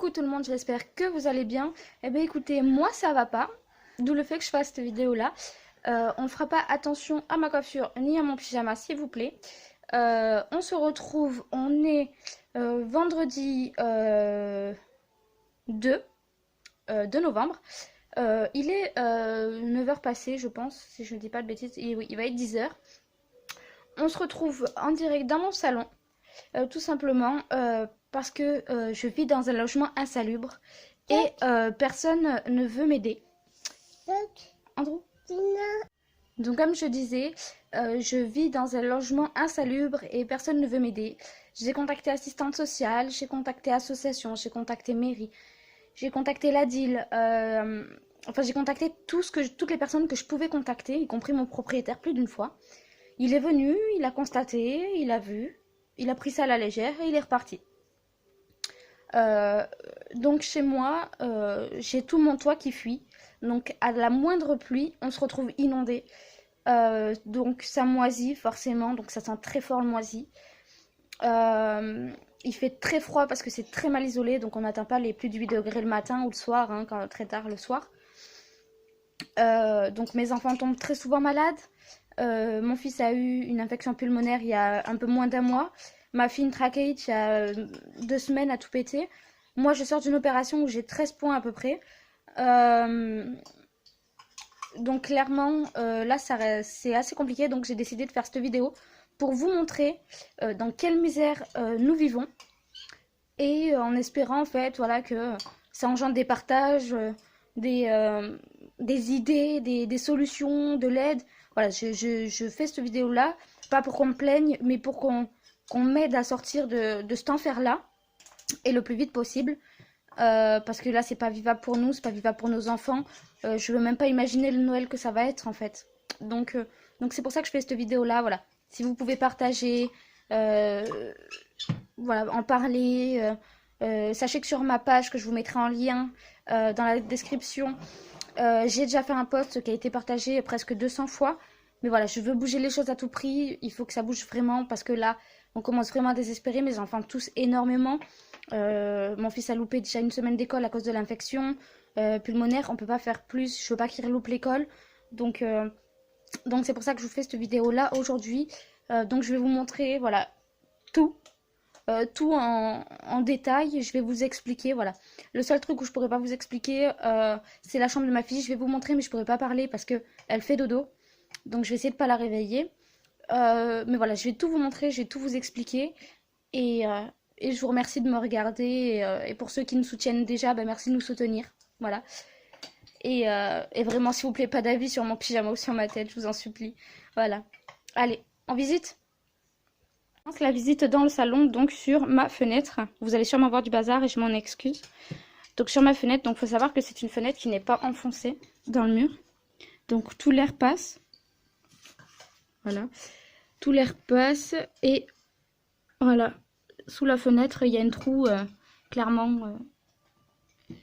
Coucou tout le monde, j'espère que vous allez bien. Eh bien écoutez, moi ça va pas, d'où le fait que je fasse cette vidéo là. On ne fera pas attention à ma coiffure ni à mon pyjama s'il vous plaît. On se retrouve, on est vendredi 2 novembre. Il est 9h passé je pense, si je ne dis pas de bêtises, oui, il va être 10h. On se retrouve en direct dans mon salon, tout simplement parce que je vis dans un logement insalubre et personne ne veut m'aider. Andrew ? Donc comme je disais, je vis dans un logement insalubre et personne ne veut m'aider. J'ai contacté assistante sociale, j'ai contacté association, j'ai contacté mairie, j'ai contacté la DIL, enfin j'ai contacté toutes les personnes que je pouvais contacter, y compris mon propriétaire plus d'une fois. Il est venu, il a constaté, il a vu, il a pris ça à la légère et il est reparti. Donc chez moi, j'ai tout mon toit qui fuit. Donc à la moindre pluie, on se retrouve inondé. Donc ça moisit forcément, donc ça sent très fort le moisi. Il fait très froid parce que c'est très mal isolé, donc on n'atteint pas les plus de 8 degrés le matin ou le soir, hein, très tard le soir. Donc mes enfants tombent très souvent malades. Mon fils a eu une infection pulmonaire il y a un peu moins d'un mois. Ma fille une trachéite il y a 2 semaines à tout péter. Moi je sors d'une opération où j'ai 13 points à peu près. Donc clairement là c'est assez compliqué, donc j'ai décidé de faire cette vidéo pour vous montrer dans quelle misère nous vivons. Et en espérant en fait voilà que ça engendre des partages, des idées, des solutions, de l'aide. Voilà, je fais cette vidéo là, pas pour qu'on me plaigne, mais pour qu'on m'aide à sortir de cet enfer-là, et le plus vite possible. Parce que là, c'est pas vivable pour nous, c'est pas vivable pour nos enfants. Je veux même pas imaginer le Noël que ça va être, en fait. Donc c'est pour ça que je fais cette vidéo-là, voilà. Si vous pouvez partager, voilà, en parler. Sachez que sur ma page, que je vous mettrai en lien dans la description, j'ai déjà fait un post qui a été partagé presque 200 fois. Mais voilà, je veux bouger les choses à tout prix. Il faut que ça bouge vraiment parce que là, on commence vraiment à désespérer. Mes enfants toussent énormément. Mon fils a loupé déjà une semaine d'école à cause de l'infection pulmonaire. On peut pas faire plus. Je veux pas qu'il loupe l'école. Donc c'est pour ça que je vous fais cette vidéo là aujourd'hui. Donc je vais vous montrer voilà tout. Tout en détail, je vais vous expliquer, voilà. Le seul truc où je pourrais pas vous expliquer, c'est la chambre de ma fille. Je vais vous montrer, mais je pourrais pas parler parce que elle fait dodo. Donc je vais essayer de pas la réveiller. Mais voilà, je vais tout vous montrer, je vais tout vous expliquer. Et je vous remercie de me regarder. Et pour ceux qui nous soutiennent déjà, bah, merci de nous soutenir. Voilà. Et vraiment, s'il vous plaît, pas d'avis sur mon pyjama ou sur ma tête, je vous en supplie. Voilà. Allez, en visite. La visite dans le salon, donc sur ma fenêtre. Vous allez sûrement voir du bazar et je m'en excuse. Donc sur ma fenêtre, donc faut savoir que c'est une fenêtre qui n'est pas enfoncée dans le mur. Donc tout l'air passe. Voilà. Tout l'air passe et voilà. Sous la fenêtre, il y a un trou, clairement.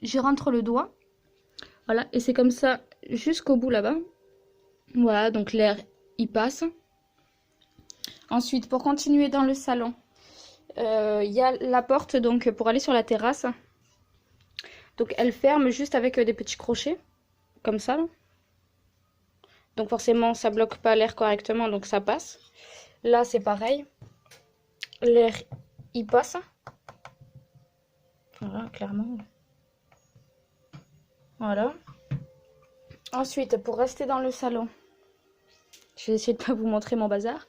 Je rentre le doigt. Voilà. Et c'est comme ça jusqu'au bout là-bas. Voilà, donc l'air, il passe. Ensuite, pour continuer dans le salon, il y a la porte donc pour aller sur la terrasse. Donc elle ferme juste avec des petits crochets, comme ça. Donc forcément, ça bloque pas l'air correctement, donc ça passe. Là, c'est pareil. L'air, il passe. Voilà, clairement. Voilà. Ensuite, pour rester dans le salon, je vais essayer de pas vous montrer mon bazar.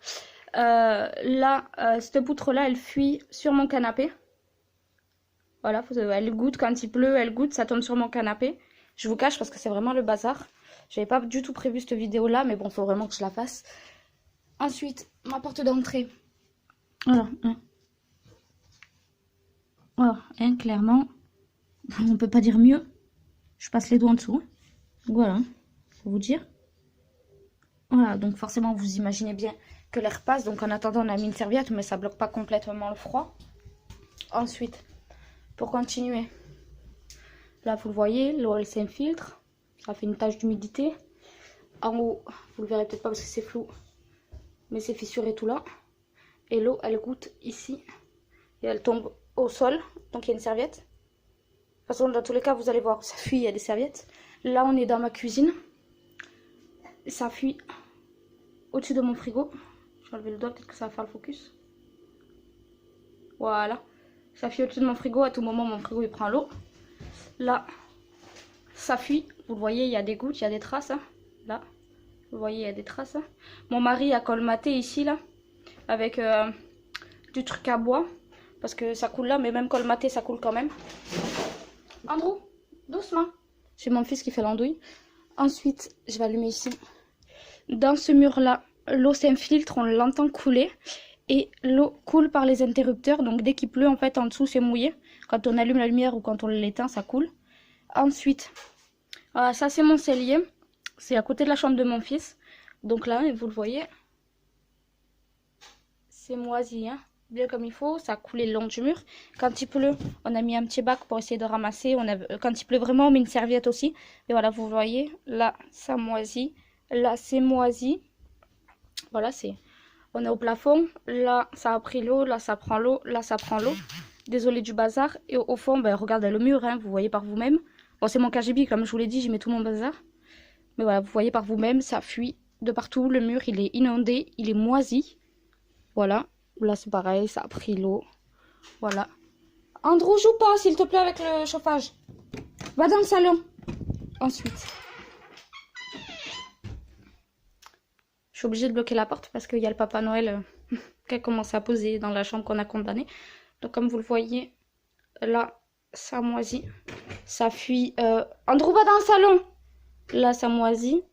Là, cette poutre-là, elle fuit sur mon canapé. Voilà, elle goutte quand il pleut, elle goutte, ça tombe sur mon canapé. Je vous cache parce que c'est vraiment le bazar. J'avais pas du tout prévu cette vidéo-là, mais bon, faut vraiment que je la fasse. Ensuite, ma porte d'entrée. Voilà, hein. Voilà, hein, clairement, on peut pas dire mieux. Je passe les doigts en dessous. Voilà, pour vous dire. Voilà, donc forcément, vous imaginez bien que l'air passe. Donc en attendant, on a mis une serviette, mais ça bloque pas complètement le froid. Ensuite, pour continuer, là, vous le voyez, l'eau, elle s'infiltre. Ça fait une tache d'humidité. En haut, vous le verrez peut-être pas parce que c'est flou, mais c'est fissuré tout là. Et l'eau, elle goutte ici. Et elle tombe au sol. Donc il y a une serviette. façon, dans tous les cas, vous allez voir, ça fuit, il y a des serviettes. Là, on est dans ma cuisine. Ça fuit au-dessus de mon frigo. Je vais enlever le doigt, peut-être que ça va faire le focus. Voilà. Ça fuit au-dessus de mon frigo. À tout moment, mon frigo, il prend l'eau. Là, ça fuit. Vous le voyez, il y a des gouttes, il y a des traces. Hein. Là, vous voyez, il y a des traces. Hein. Mon mari a colmaté ici, là, avec du truc à bois. Parce que ça coule là, mais même colmaté, ça coule quand même. Andrew, doucement. J'ai mon fils qui fait l'andouille. Ensuite, je vais allumer ici. Dans ce mur-là, l'eau s'infiltre, on l'entend couler. Et l'eau coule par les interrupteurs. Donc dès qu'il pleut, en fait, en dessous, c'est mouillé. Quand on allume la lumière ou quand on l'éteint, ça coule. Ensuite, voilà, ça c'est mon cellier. C'est à côté de la chambre de mon fils. Donc là, vous le voyez, c'est moisi, hein, bien comme il faut. Ça a coulé le long du mur. Quand il pleut, on a mis un petit bac pour essayer de ramasser. Quand il pleut vraiment, on met une serviette aussi. Et voilà, vous voyez, là, ça moisit. Là, c'est moisi. Voilà, on est au plafond. Là, ça a pris l'eau. Là, ça prend l'eau. Là, ça prend l'eau. Désolée du bazar. Et au fond, ben, regardez le mur, hein, vous voyez par vous-même. Bon, c'est mon KGB, comme je vous l'ai dit, j'y mets tout mon bazar. Mais voilà, vous voyez par vous-même, ça fuit de partout. Le mur, il est inondé, il est moisi. Voilà. Là, c'est pareil, ça a pris l'eau. Voilà. Andrew, joue pas, s'il te plaît, avec le chauffage. Va dans le salon. Ensuite, je suis obligée de bloquer la porte parce qu'il y a le Papa Noël qui a commencé à poser dans la chambre qu'on a condamnée. Donc, comme vous le voyez, là, ça moisit. Ça fuit. Andrew, va dans le salon. Là, ça moisit.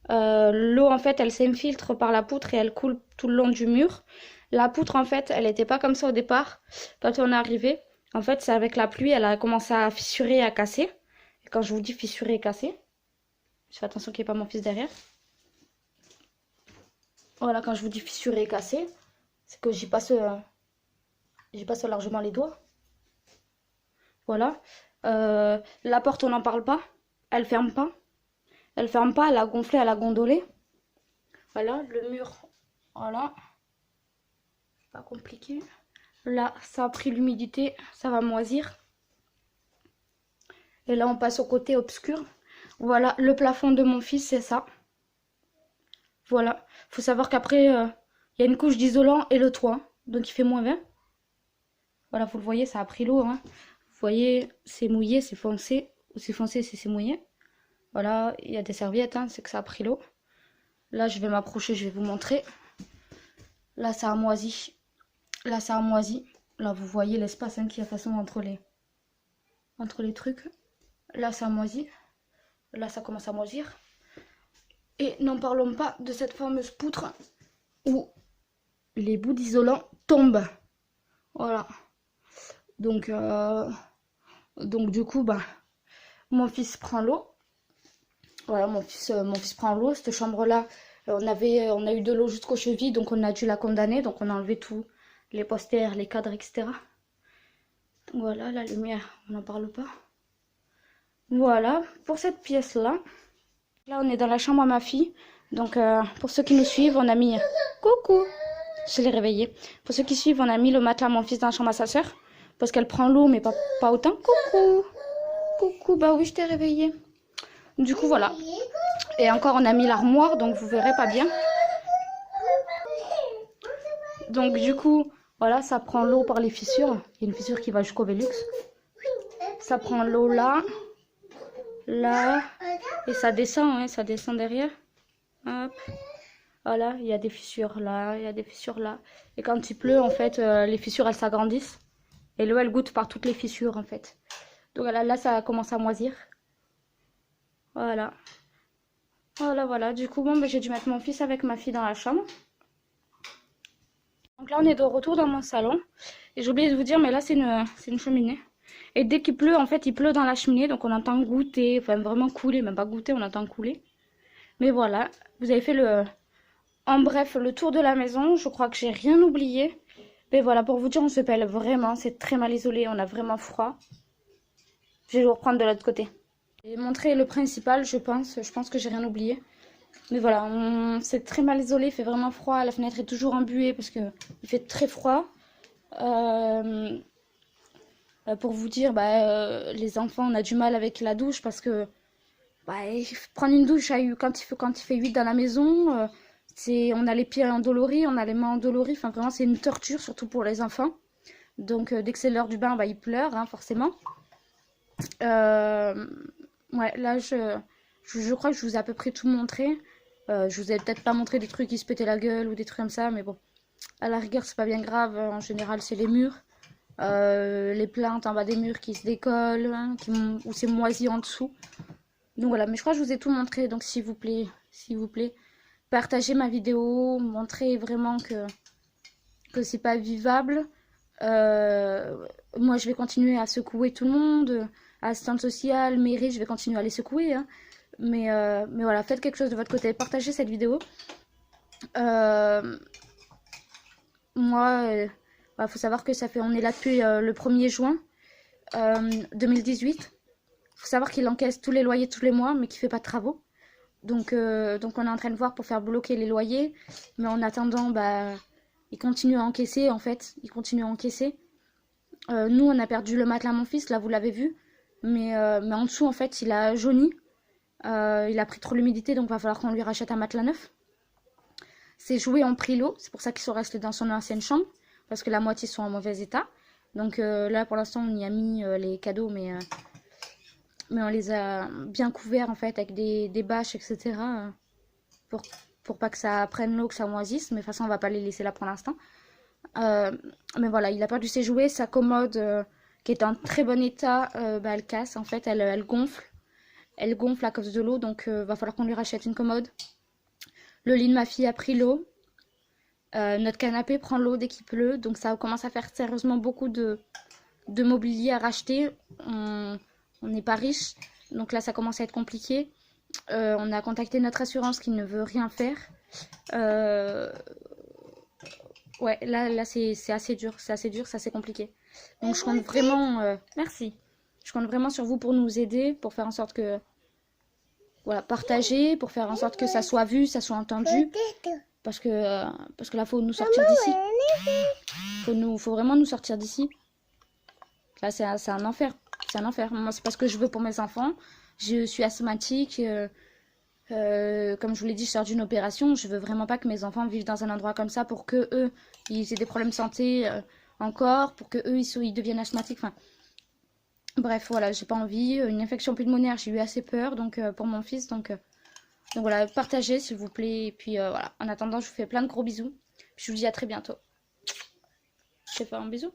L'eau, en fait, elle s'infiltre par la poutre et elle coule tout le long du mur. La poutre, en fait, elle n'était pas comme ça au départ. Quand on est arrivé, en fait, c'est avec la pluie, elle a commencé à fissurer et à casser. Et quand je vous dis fissurer et casser, je fais attention qu'il n'y ait pas mon fils derrière. Voilà, quand je vous dis fissurer et casser, c'est que j'y passe largement les doigts. Voilà. La porte, on n'en parle pas. Elle ferme pas. Elle ferme pas, elle a gonflé, elle a gondolé. Voilà, le mur, voilà. Pas compliqué. Là, ça a pris l'humidité, ça va moisir. Et là, on passe au côté obscur. Voilà, le plafond de mon fils, c'est ça. Voilà. Faut savoir qu'après, il y a une couche d'isolant et le toit. Donc, il fait -20. Voilà, vous le voyez, ça a pris l'eau. Hein. Vous voyez, c'est mouillé, c'est foncé. Ou c'est foncé, c'est mouillé. Voilà, il y a des serviettes, hein, c'est que ça a pris l'eau. Là, je vais m'approcher, je vais vous montrer. Là, ça a moisi. Là, ça a moisi. Là, vous voyez l'espace hein, qu'il y a façon entre les trucs. Là, ça a moisi. Là, ça commence à moisir. Et n'en parlons pas de cette fameuse poutre où les bouts d'isolant tombent. Voilà. Donc du coup, bah, mon fils prend l'eau. Voilà, mon fils prend l'eau. Cette chambre-là, on a eu de l'eau jusqu'aux chevilles, donc on a dû la condamner. Donc on a enlevé tout, les posters, les cadres, etc. Donc voilà, la lumière, on n'en parle pas. Voilà, pour cette pièce-là. Là, on est dans la chambre à ma fille. Donc, pour ceux qui nous suivent, on a mis... Coucou! Je l'ai réveillée. Pour ceux qui suivent, on a mis le matelas à mon fils dans la chambre à sa soeur. Parce qu'elle prend l'eau, mais pas autant. Coucou! Coucou, bah oui, je t'ai réveillée. Du coup, voilà. Et encore, on a mis l'armoire, donc vous verrez pas bien. Donc, du coup, voilà, ça prend l'eau par les fissures. Il y a une fissure qui va jusqu'au Velux. Ça prend l'eau là. Là. Et ça descend, hein, ça descend derrière. Hop. Voilà, il y a des fissures là, il y a des fissures là. Et quand il pleut, en fait, les fissures, elles s'agrandissent. Et l'eau, elle goutte par toutes les fissures, en fait. Donc voilà, là, ça commence à moisir. Voilà. Voilà. Du coup, bon, ben, j'ai dû mettre mon fils avec ma fille dans la chambre. Donc là, on est de retour dans mon salon. Et j'ai oublié de vous dire, mais là, c'est une cheminée. Et dès qu'il pleut, en fait, il pleut dans la cheminée. Donc on entend goûter, enfin vraiment couler, même pas goûter, on entend couler. Mais voilà, vous avez fait en bref, le tour de la maison. Je crois que j'ai rien oublié. Mais voilà, pour vous dire, on se pèle vraiment. C'est très mal isolé, on a vraiment froid. Je vais vous reprendre de l'autre côté. J'ai montré le principal, je pense. Je pense que j'ai rien oublié. Mais voilà, c'est très mal isolé, il fait vraiment froid. La fenêtre est toujours embuée parce qu'il fait très froid. pour vous dire, les enfants, on a du mal avec la douche parce que prendre une douche quand il fait 8 dans la maison, on a les pieds endoloris, on a les mains endolories, enfin vraiment c'est une torture, surtout pour les enfants. Donc dès que c'est l'heure du bain, ils pleurent, hein, forcément. Euh, ouais, là je crois que je vous ai à peu près tout montré. Je vous ai peut-être pas montré des trucs qui se pétaient la gueule ou des trucs comme ça, mais bon, à la rigueur c'est pas bien grave. En général c'est les murs. Les plaintes en bas des murs qui se décollent, hein, ou c'est moisi en dessous. Donc voilà, mais je crois que je vous ai tout montré, donc s'il vous plaît, partagez ma vidéo, montrez vraiment que c'est pas vivable. Moi je vais continuer à secouer tout le monde, assistante sociale, mairie, je vais continuer à les secouer, hein. Mais voilà, faites quelque chose de votre côté, partagez cette vidéo. Euh, Moi, faut savoir que on est là depuis le 1er juin 2018. Faut savoir qu'il encaisse tous les loyers tous les mois, mais qu'il fait pas de travaux. Donc on est en train de voir pour faire bloquer les loyers. Mais en attendant, il continue à encaisser en fait. Il continue à encaisser. Nous, on a perdu le matelas à mon fils, là vous l'avez vu. Mais en dessous, en fait, il a jauni. Il a pris trop l'humidité, donc va falloir qu'on lui rachète un matelas neuf. Ses jouets ont pris l'eau, c'est pour ça qu'ils sont restés dans son ancienne chambre. Parce que la moitié sont en mauvais état. Donc là, pour l'instant, on y a mis les cadeaux, mais on les a bien couverts en fait avec des bâches, etc. Pour, pour pas que ça prenne l'eau, que ça moisisse. Mais de toute façon, on va pas les laisser là pour l'instant. Mais voilà, il a perdu ses jouets. Sa commode, qui est en très bon état, elle casse en fait, elle gonfle. Elle gonfle à cause de l'eau, donc va falloir qu'on lui rachète une commode. Le lit de ma fille a pris l'eau. Notre canapé prend l'eau dès qu'il pleut, donc ça commence à faire sérieusement beaucoup de mobilier à racheter. On n'est pas riche, donc là ça commence à être compliqué. On a contacté notre assurance qui ne veut rien faire. Ouais, là c'est assez dur, c'est assez compliqué. Donc je compte vraiment, merci. Je compte vraiment sur vous pour nous aider, pour faire en sorte que, voilà, partager, pour faire en sorte que ça soit vu, ça soit entendu. Parce que là, faut nous sortir d'ici. Faut vraiment nous sortir d'ici. Là, c'est un enfer. C'est un enfer. Moi, c'est pas ce que je veux pour mes enfants. Je suis asthmatique. Comme je vous l'ai dit, je sors d'une opération. Je veux vraiment pas que mes enfants vivent dans un endroit comme ça pour que eux, ils aient des problèmes de santé encore, pour que eux, ils deviennent asthmatiques. Enfin, bref, voilà, j'ai pas envie. Une infection pulmonaire, j'ai eu assez peur donc pour mon fils. Donc voilà, partagez s'il vous plaît. Et puis voilà, en attendant, je vous fais plein de gros bisous. Puis je vous dis à très bientôt. Je te fais un bisou.